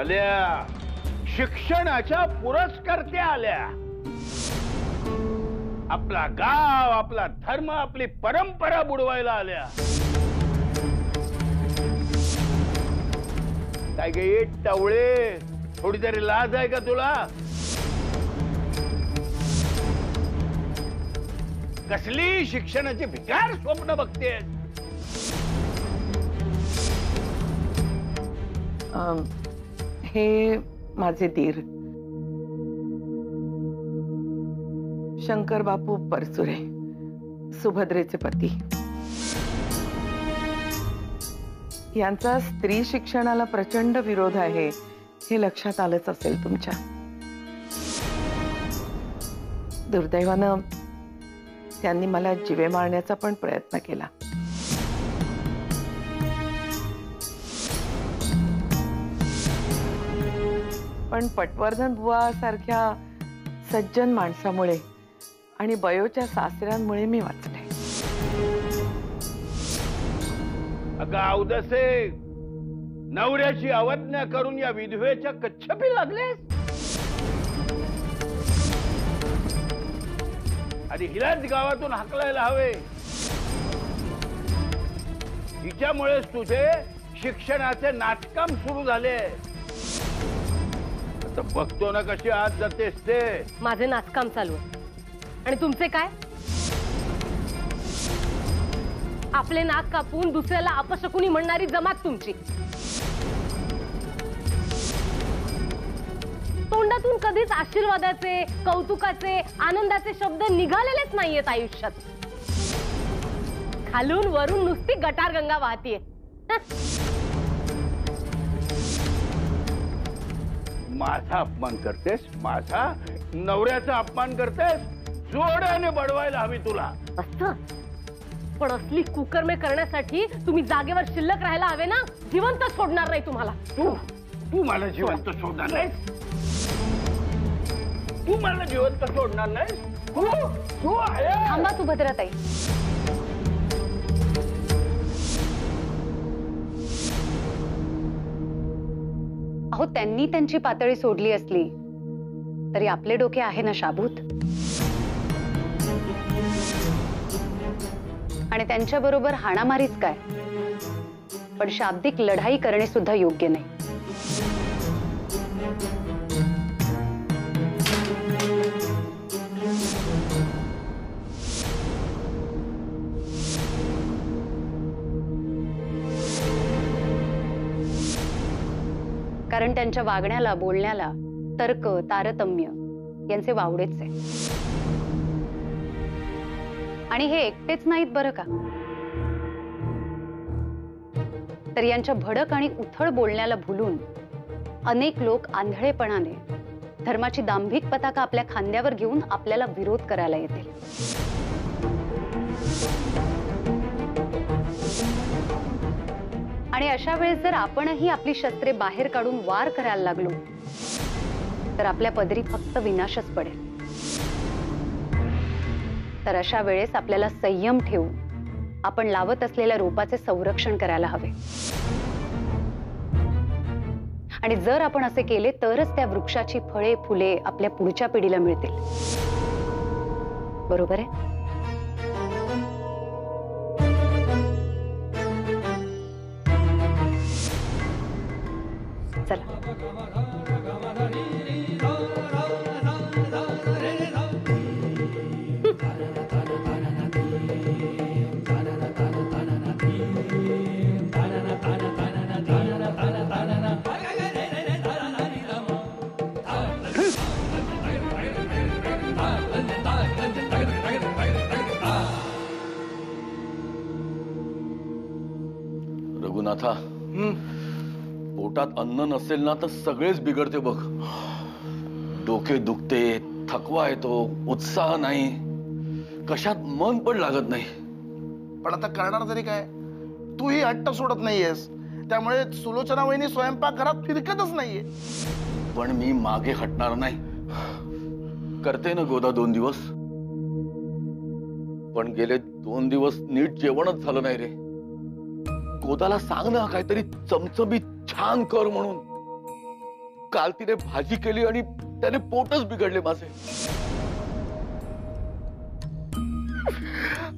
आल्या, शिक्षणाच्या पुरस्कर्त्या आल्या. आपला गाव, आपला धर्म, आपली परंपरा बुडवायला आल्या. काय गे टवळे, थोडी तरी लाज आहे का तुला? कसली शिक्षणाची भिकार स्वप्न बघते? हे माझे दीर शंकर बापू परचुरे, सुभद्रेचे पती. यांचा स्त्री शिक्षणाला प्रचंड विरोध आहे हे लक्षात आलंच असेल तुमच्या. दुर्दैवानं त्यांनी मला जीवे मारण्याचा पण प्रयत्न केला. पण पटवर्धन बुवा सारख्या सज्जन माणसामुळे आणि बयोच्या सासऱ्यांमुळे मी वाचले. अगं अवदसे, नवऱ्याची अवज्ञा करून या विधवेच्या कच्छपी लागलेस. आणि हिलाच गावातून हाकलायला हवे. हिच्यामुळेच तुझे शिक्षणाचे नाटकाम सुरू झाले. आता बघतो ना कशी आज जातेस ते. माझे नाचकाम चालू आहे आणि तुमचे काय? आपले नाक कापून दुसऱ्याला अपशकुनी म्हणणारी जमात तुमची. तोंडातून कधीच आशीर्वादाचे, कौतुकाचे, आनंदाचे शब्द निघालेलेच नाहीयेत आयुष्यात. खालून वरून नुसती गटारगंगा वाहतीये. माझा अपमान करतेस? माझा नवऱ्याचा अपमान करतेस? जोड्याने बडवायला हवी तुला. असं पण असली कुकर्मे करण्यासाठी तुम्ही जागेवर शिल्लक राहायला हवे ना. जिवंत सोडणार नाही तुम्हाला. तू मला जिवंत सोडणार नाही. तू मला जिवंत सोडणार नाही. थांबा सुभद्राताई. अहो, त्यांनी त्यांची पातळी सोडली असली तरी आपले डोके आहे ना शाबूत. आणि त्यांच्या बरोबर हाणामारीच काय, पण शाब्दिक लढाई करणे सुद्धा योग्य नाही. कारण त्यांच्या वागण्याला, बोलण्याला तर्क, तारतम्य यांचे वावडेच आहे. आणि हे एकटेच नाहीत बरं का, तर यांच्या भडक आणि उथळ बोलण्याला भुलून अनेक लोक आंधळेपणाने धर्माची दांभिक पताका आपल्या खांद्यावर घेऊन आपल्याला विरोध करायला येतील. आणि अशा वेळेस जर आपणही आपली शस्त्रे बाहेर काढून वार करायला लागलो तर आपल्या पदरी फक्त विनाशच पडेल. तर अशा वेळेस आपल्याला संयम ठेवून आपण लावत असलेल्या रोपाचे संरक्षण करायला हवे. आणि जर आपण असे केले तरच त्या वृक्षाची फळे, फुले आपल्या पुढच्या पिढीला मिळतील. बरोबर आहे? चला. रघुनाथा, पोटात अन्न नसेल ना तर सगळेच बिघडते बघ. डोके दुखते, थकवा येतो, उत्साह नाही, कशात मन पण लागत नाही. पण आता करणार तरी काय? तूही हट्ट सोडत नाहीयेस, त्यामुळे सुलोचना वहिनी स्वयंपाकघरात फिरकतच नाहीये. पण मी मागे हटणार नाही. करते ना गोदा 2 दिवस, पण गेले 2 दिवस नीट जेवणच झालं नाही रे. गोदाला सांग ना काहीतरी चमचमीत छान कर म्हणून. काल तिने भाजी केली आणि त्याने पोटच बिघडले माझे.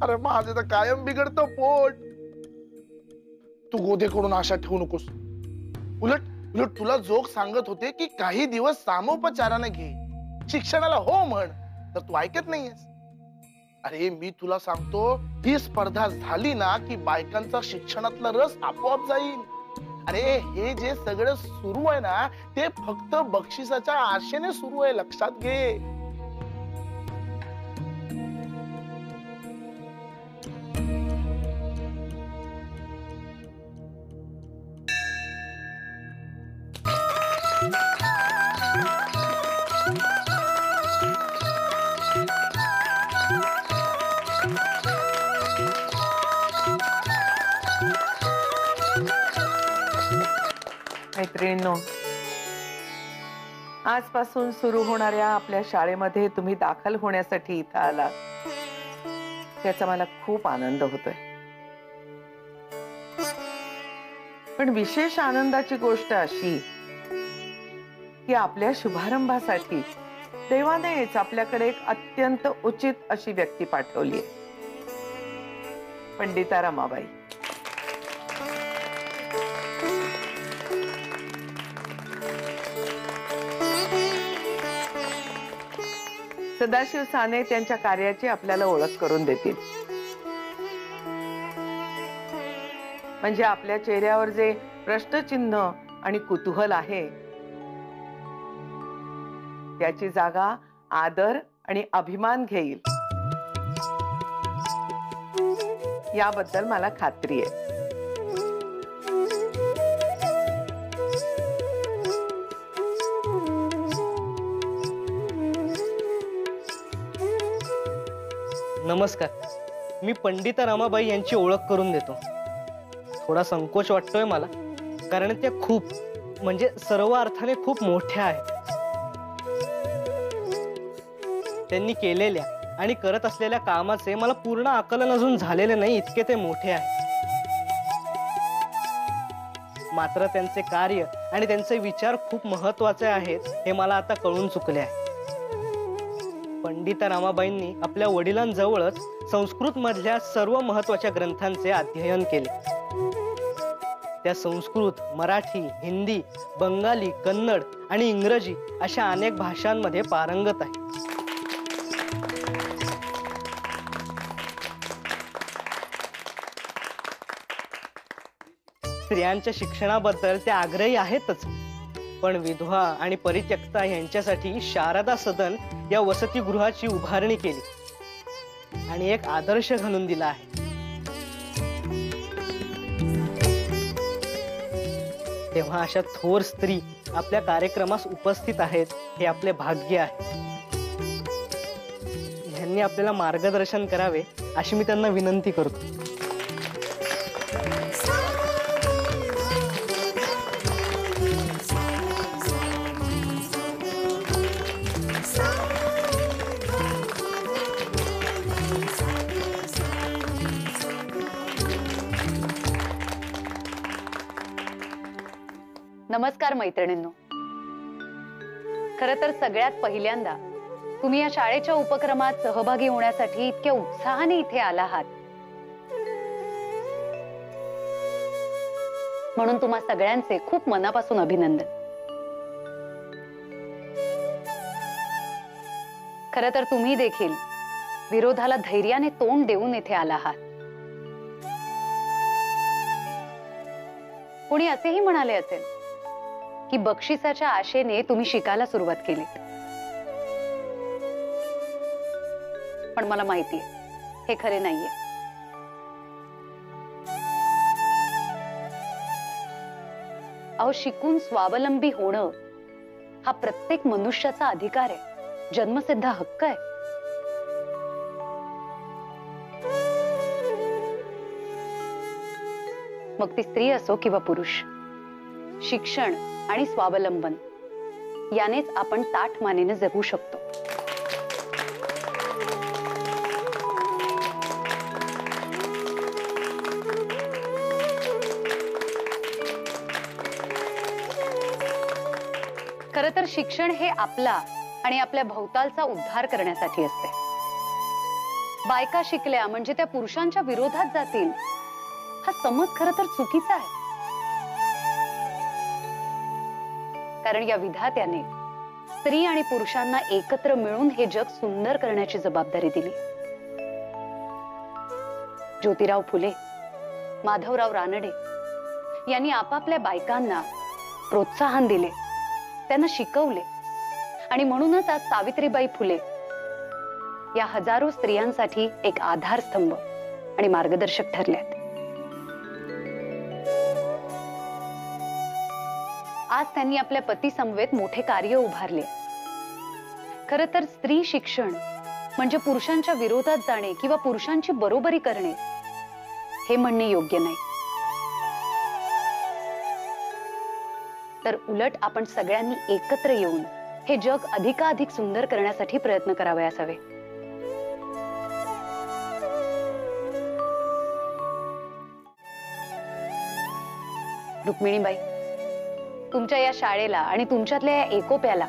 अरे माझे तर कायम बिघडतं पोट. तू गोदेकडून आशा ठेवू नकोस. उलट उलट तुला जोक सांगत होते की काही दिवस सामोपचाराने घे, शिक्षणाला हो म्हण, तर तू ऐकत नाहीयेस. अरे मी तुला सांगतो, ही स्पर्धा झाली ना की बायकांचा शिक्षणातला रस आपोआप जाईल. अरे हे जे सगळं सुरू आहे ना ते फक्त बक्षिसाच्या आशेने सुरू आहे, लक्षात घे. मैत्रिणींनो, आजपासून सुरू होणाऱ्या आपल्या शाळेमध्ये तुम्ही दाखल होण्यासाठी इथं आलात, त्याचा मला खूप आनंद होतोय. पण विशेष आनंदाची गोष्ट अशी की आपल्या शुभारंभासाठी देवानेच आपल्याकडे एक अत्यंत उचित अशी व्यक्ती पाठवली आहे, पंडिता रमाबाई. सदाशिव साने त्यांच्या कार्याची आपल्याला ओळख करून देतील. म्हणजे आपल्या चेहऱ्यावर जे प्रश्नचिन्ह आणि कुतूहल आहे त्याची जागा आदर आणि अभिमान घेईल, याबद्दल मला खात्री आहे. नमस्कार, मी पंडिता रमाबाई यांची ओळख करून देतो. थोडा संकोच वाटतोय मला, कारण त्या खूप म्हणजे सर्व अर्थाने खूप मोठ्या आहेत. त्यांनी केलेल्या आणि करत असलेल्या कामाचे मला पूर्ण आकलन अजून झालेले नाही, इतके ते मोठे आहे. मात्र त्यांचे कार्य आणि त्यांचे विचार खूप महत्वाचे आहेत हे मला आता कळून चुकले आहे. पंडिता रमाबाईंनी आपल्या वडिलांजवळच संस्कृत मधल्या सर्व महत्वाच्या ग्रंथांचे अध्ययन केले. त्या संस्कृत, मराठी, हिंदी, बंगाली, कन्नड आणि इंग्रजी अशा अनेक भाषांमध्ये पारंगत आहे. स्त्रियांच्या शिक्षणाबद्दल ते आग्रही आहेतच, पण विधवा आणि परित्यक्ता यांच्यासाठी शारदा सदन या वसतिगृहाची उभारणी केली आणि एक आदर्श घालून दिला आहे. तेव्हा अशा थोर स्त्री आपल्या कार्यक्रमास उपस्थित आहेत हे आपले भाग्य आहे. यांनी आपल्याला मार्गदर्शन करावे अशी मी त्यांना विनंती करतो. नमस्कार मैत्रिणींनो. खरं तर सगळ्यात पहिल्यांदा तुम्ही या शाळेच्या उपक्रमात सहभागी होण्यासाठी इतक्या उत्साहाने इथे आला आहात, म्हणून तुम्हा सगळ्यांचे खूप मनापासून अभिनंदन. खरं तर तुम्ही देखील विरोधाला धैर्याने तोंड देऊन इथे आला आहात. कोणी असेही म्हणाले असेल की बक्षिसाच्या आशेने तुम्ही शिकायला सुरुवात केली, पण मला माहितीये हे खरे नाहीये. अहो, शिकून स्वावलंबी होणं हा प्रत्येक मनुष्याचा अधिकार आहे, जन्मसिद्ध हक्क आहे. मग ती स्त्री असो किंवा पुरुष, शिक्षण आणि स्वावलंबन यानेच आपण ताठ मानेने जगू शकतो. खरं तर शिक्षण हे आपला आणि आपल्या भोवतालचा उद्धार करण्यासाठी असते. बायका शिकल्या म्हणजे त्या पुरुषांच्या विरोधात जातील हा समज खरं तर चुकीचा आहे. कारण या विधात्याने स्त्री आणि पुरुषांना एकत्र मिळून हे जग सुंदर करण्याची जबाबदारी दिली. ज्योतिराव फुले, माधवराव रानडे यांनी आपापल्या बायकांना प्रोत्साहन दिले, त्यांना शिकवले आणि म्हणूनच आज सावित्रीबाई फुले या हजारो स्त्रियांसाठी एक आधारस्तंभ आणि मार्गदर्शक ठरल्यात. आज त्यांनी आपल्या पती समवेत मोठे कार्य उभारले. खरं तर स्त्री शिक्षण म्हणजे पुरुषांच्या विरोधात जाणे किंवा पुरुषांची बरोबरी करणे हे म्हणणे योग्य नाही. तर उलट आपण सगळ्यांनी एकत्र येऊन हे जग अधिकाधिक सुंदर करण्यासाठी प्रयत्न करावयास हवे. रुक्मिणीबाई, तुमच्या या शाळेला आणि तुमच्यातल्या या एकोप्याला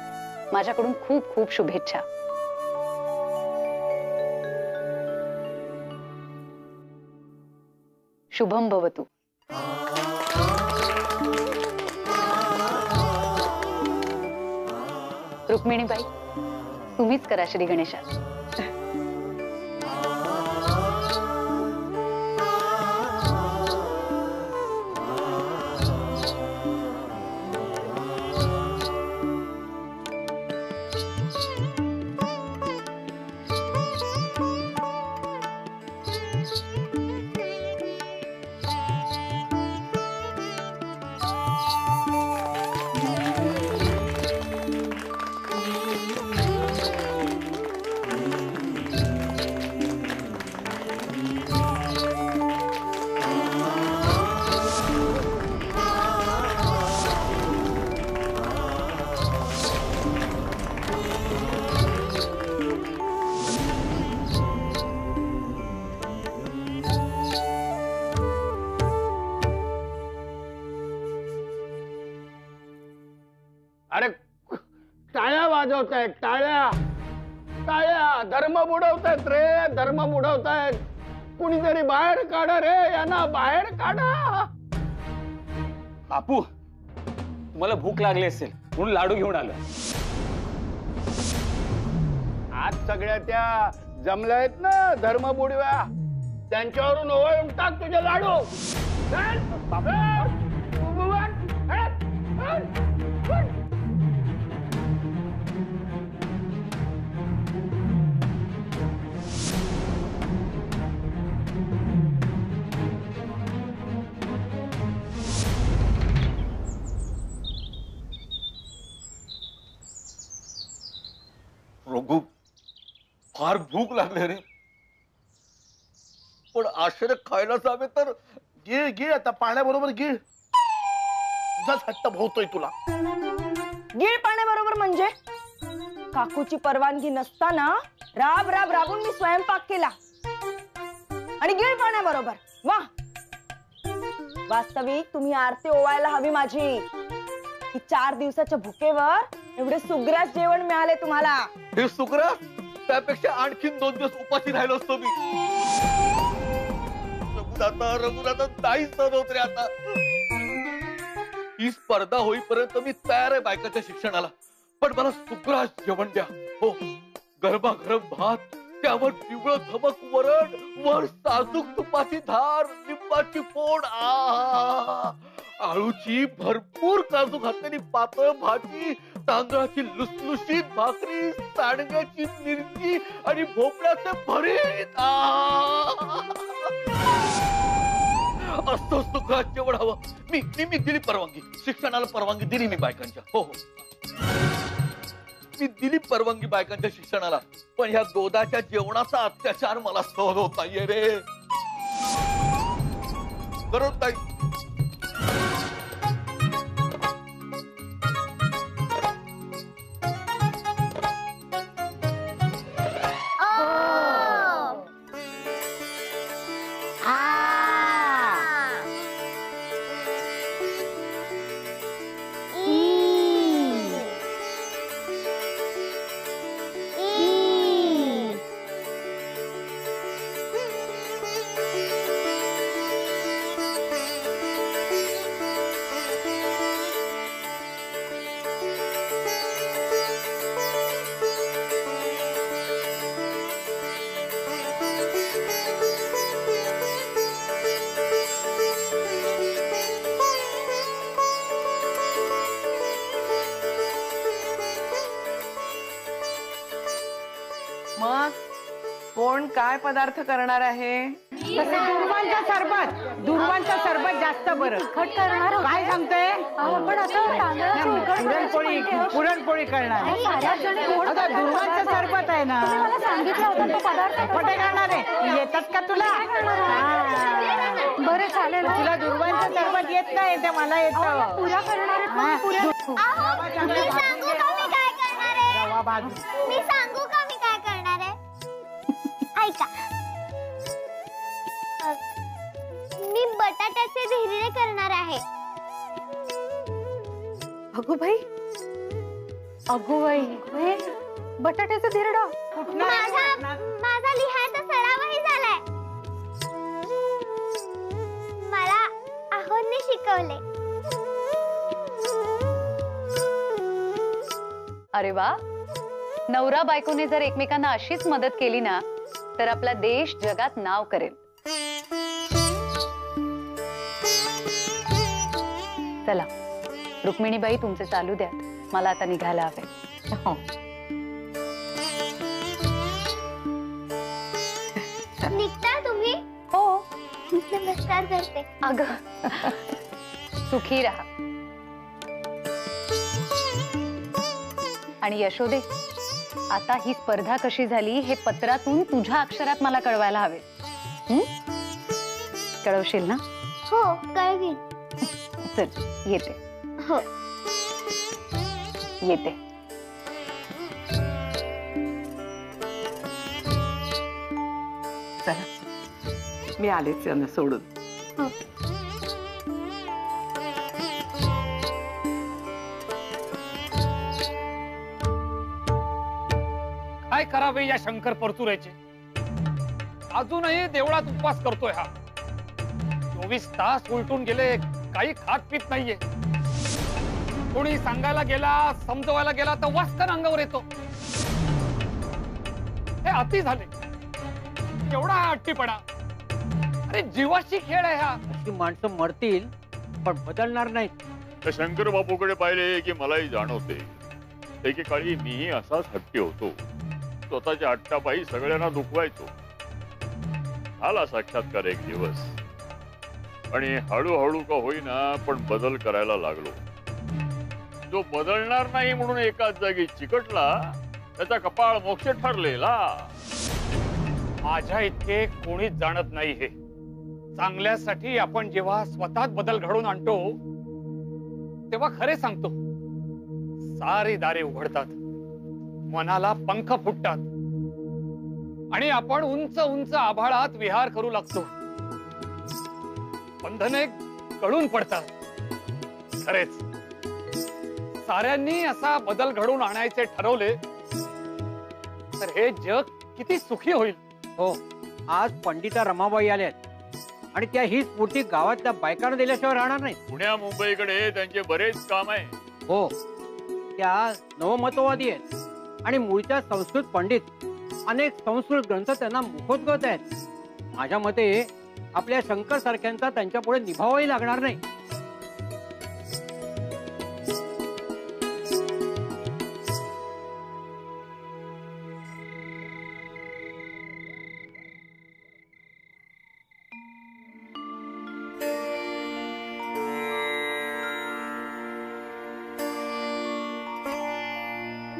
माझ्याकडून खूप खूप शुभेच्छा. शुभम भवतु. रुक्मिणीबाई, तुम्हीच करा श्री गणेशा. अरे टाळ्या वाजवतायत, टाळ्या टाळ्या. धर्म बुडवतायत रे, धर्म बुडवतायत. कुणीतरी बाहेर काढा रे, यांना बाहेर काढा. बापू, तुम्हाला भूक लागली असेल म्हणून लाडू घेऊन आलो. आज सगळ्या त्या जमल्या आहेत ना धर्म बुडव्या, त्यांच्यावरून ओवाळून टाक तुझे लाडू. रघु, फार भूक लागली रे. पण आश्रय खायला जावे तर गिळ गिळ, आता पाण्याबरोबर गिळ. तुझाच हट्ट भोवतोय तुला. गिळ पाण्याबरोबर म्हणजे काकूची परवानगी नसताना राब राब राबून मी स्वयंपाक केला आणि गिळ पाण्याबरोबर. वा, वास्तविक तुम्ही आरती ओवायला हवी माझी. की 4 दिवसाच्या भुकेवर एवढे सुग्रास जेवण मिळाले तुम्हाला. हे सुग्रास, त्यापेक्षा आणखीन 2 दिवस उपाशी राहिलो असतो मी. रघुनाथा नाही सहन होत रे आता. ही स्पर्धा होईपर्यंत मी तयार आहे बायकाच्या शिक्षणाला, पण मला सुग्रास जेवण द्या. हो, गरमागरम भात, त्यावर पिवळं धमक वरण, वर साजूक तुपाची धार, लिंबाची फोड, आळूची भरपूर काजू घातलेली पातळ भाजी, तांदळाची लुसलुशीत भाकरी, सांडग्याची मिरची आणि भोपळ्याचे भरीत. असं सुग्रास जेवण हवं. मी दिली परवानगी, शिक्षणाला परवानगी दिली मी बायकांच्या. हो हो, मी दिली परवानगी बायकांच्या शिक्षणाला, पण ह्या गोदाच्या जेवणाचा अत्याचार मला सहन होत नाहीये रे. करत नाही. काय पदार्थ करणार आहे? दुर्वांचा सरबत जास्त बरं. खट करणार होते. काय सांगते? पण आता पुरणपोळी करणार. आता दुर्वांचा सरबत आहे ना. मला सांगितलं होतं तो पदार्थ कुठे करणार आहे? येतात का तुला? बरं चालेल. तुला दुर्वांचा सरबत येत नाही ते मला येतं. पुऱ्या करणार आहेत. रवा भाजून. मी सांगू का मी काय करणार आहे? ऐका, मी बटाट्याचे धिरडे करणार आहे. अगो बाई, बटाट्याचं धिरडा. माझा लिहायचा सरावही झालाय. मला आहोंनी शिकवले. अरे वा, नवरा बायकोने जर एकमेकांना अशीच मदत केली ना तर आपला देश जगात नाव करेल. चला रुक्मिणीबाई, तुमचे चालू द्या, मला आता निघायला हवे. निघता तुम्ही? हो. नमस्कार करते. अगं सुखी राहा. आणि यशोदे, आता ही स्पर्धा कशी झाली हे पत्रातून तुझ्या अक्षरात मला कळवायला हवे. कळवशील ना? हो, कळवीन. चल येते. हो. येते. चला, मी आलेच यांना सोडून. हो. काय करावे या शंकर परचुऱ्याचे? अजूनही देवळात उपवास करतोय हा. 24 तास उलटून गेले, काही खात पित नाहीये. कोणी सांगायला गेला, समजवायला गेला तर वास्कन अंगावर येतो. हे अति झाले. एवढा हट्टीपणा. अरे जीवाशी खेळ आहे हा. अशी माणसं मरतील पण बदलणार नाहीत. त्या शंकर बापूकडे पाहिले की मलाही जाणवते, एकेकाळी मीही असाच हट्टी होतो. स्वतःच्या हट्टापायी सगळ्यांना दुखवायचो. आला साक्षात्कार एक दिवस, आणि हळूहळू का होईना पण बदल करायला लागलो. जो बदलणार नाही म्हणून एकाच जागी चिकटला त्याचा कपाळ मोक्ष ठरलेला. माझ्या इतके कोणीच जाणत नाही हे. चांगल्यासाठी आपण जेव्हा स्वतःत बदल घडवून आणतो तेव्हा खरे सांगतो, सारी दारे उघडतात, मनाला पंख फुटतात आणि आपण उंच उंच आभाळात विहार करू लागतो. बंधने गळून पडतात. खरेच साऱ्यांनी असा बदल घडवून आणायचे ठरवले तर हे जग किती सुखी होईल. हो, आज पंडिता रमाबाई आल्यात आणि त्या ही स्फूर्ती गावातल्या बायकांना दिल्याशिवाय राहणार नाही. पुण्या मुंबईकडे त्यांचे बरेच काम आहे. हो, त्या नवमतवादी आहेत आणि मूळच्या संस्कृत पंडित. अनेक संस्कृत ग्रंथ त्यांना मुखोद्गत आहेत. माझ्या मते आपल्या शंकर सारख्यांचा त्यांच्या पुढे निभावही लागणार नाही.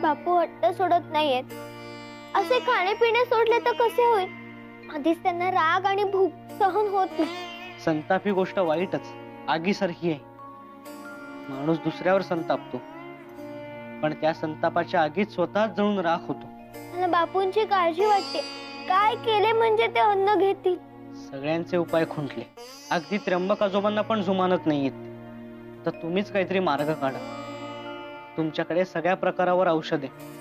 बापू हट्ट सोडत नाहीयेत. असे खाणे पिणे सोडले तर कसे होईल? आधीच त्यांना राग आणि भूक सहन होत नाही. संताप ही गोष्ट वाईटच, आगीसारखी आहे. माणूस दुसऱ्यावर संतापतो पण त्या संतापाच्या आगीत स्वतःच जळून राख होतो. मला बापूंची काळजी वाटते. काय केले म्हणजे ते अन्न घेतील? सगळ्यांचे उपाय खुंटले. अगदी त्र्यंबक आजोबांना पण जुमानत नाहीत. तर तुम्हीच काहीतरी मार्ग काढा. तुमच्याकडे सगळ्या प्रकारावर औषध आहे.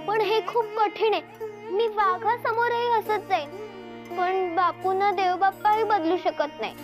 पण हे खूप कठीण आहे. मी वाघासमोरही हसत जाईन पण बापूंना देवबाप्पाही बदलू शकत नाही.